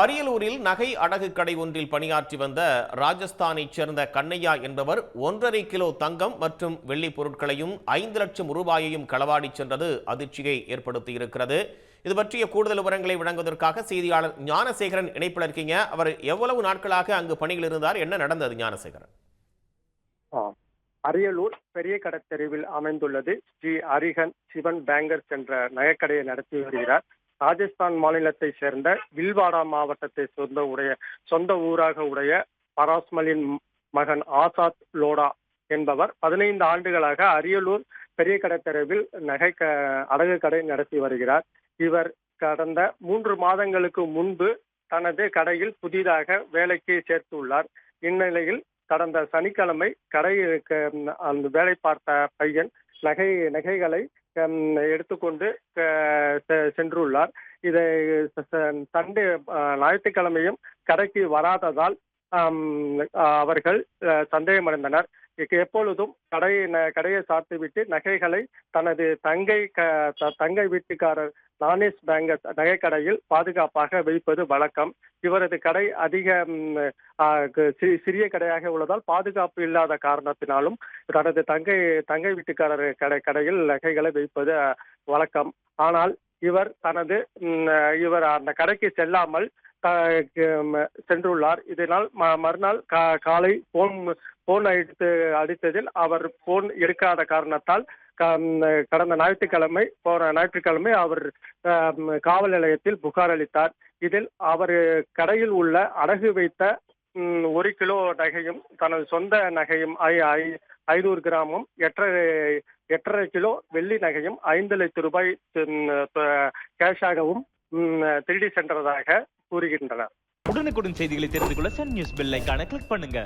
அரியலூரில் நகை அடகு கடை ஒன்றில் பணியாற்றி வந்த ராஜஸ்தானைச் சேர்ந்த கண்ணையா என்பவர் 1.5 கிலோ தங்கம் மற்றும் வெள்ளி பொருட்களையும் 5 லட்சம் ரூபாயையும் களவாடி சென்றது அதிர்ச்சியை ஏற்படுத்தியிருக்கிறது. இது பற்றிய கூடுதல் விவரங்களை வழங்குவதற்காக செய்தியாளர் ஞானசேகரன் இணைப்பில் இருக்கீங்க. அவர் எவ்வளவு நாட்களாக அங்கு பணியில் இருந்தார், என்ன நடந்தது ஞானசேகரன்? அரியலூர் பெரிய கடத்தெருவில் அமைந்துள்ளது ஸ்ரீ அரிகன் சிவன் பேங்கர்ஸ் என்ற நகைக்கடையை நடத்தி வருகிறார். ராஜஸ்தான் மாநிலத்தை சேர்ந்த வில்வாடா மாவட்டத்தை சொந்த ஊராக உடைய பராஸ்மலின் மகன் ஆசாத் லோடா என்பவர் 15 ஆண்டுகளாக அரியலூர் பெரிய கடத்தெருவில் அடகு கடை நடத்தி வருகிறார். இவர் கடந்த 3 மாதங்களுக்கு முன்பு தனது கடையில் புதிதாக வேலைக்கு சேர்த்துள்ளார். இந்நிலையில் கடந்த சனிக்கிழமை கடைக்கு அந்த வேலை பார்த்த பையன் நகைகளை எடுத்துக்கொண்டு சென்றுள்ளார். இதை சண்டே ஞாயிற்றுக்கிழமையும் கடைக்கு வராததால் அவர்கள் சந்தேகமடைந்தனர். எப்பொழுதும் கடையை சாத்திவிட்டு நகைகளை தனது தங்கை வீட்டுக்காரர் நானேஷ் பேங்கர்ஸ் நகைக்கடையில் பாதுகாப்பாக வைப்பது வழக்கம். இவரது கடை அதிக சிறிய கடையாக உள்ளதால் பாதுகாப்பு இல்லாத காரணத்தினாலும் தனது தங்கை வீட்டுக்காரர் கடையில் நகைகளை வைப்பது வழக்கம். ஆனால் இவர் அந்த கடைக்கு செல்லாமல் சென்றுள்ளார். இதனால் மறுநாள் காலை போன் அடித்ததில் அவர் போன் எடுக்காத காரணத்தால் கடந்த ஞாயிற்றுக்கிழமை அவர் காவல் நிலையத்தில் புகார் அளித்தார். இதில் அவர் கடையில் உள்ள அடகு வைத்த 1 கிலோ நகையும் தனது சொந்த நகையும் 500 கிராமும் 8.5 கிலோ வெள்ளி நகையும் 5 லட்சம் ரூபாய் கேஷாகவும் திருடி சென்றதாக கூறுகின்றனர். உடனுக்குடன் செய்திகளை தெரிந்து கொள்ள சன் நியூஸ் பெல் ஐகானை கிளிக் பண்ணுங்க.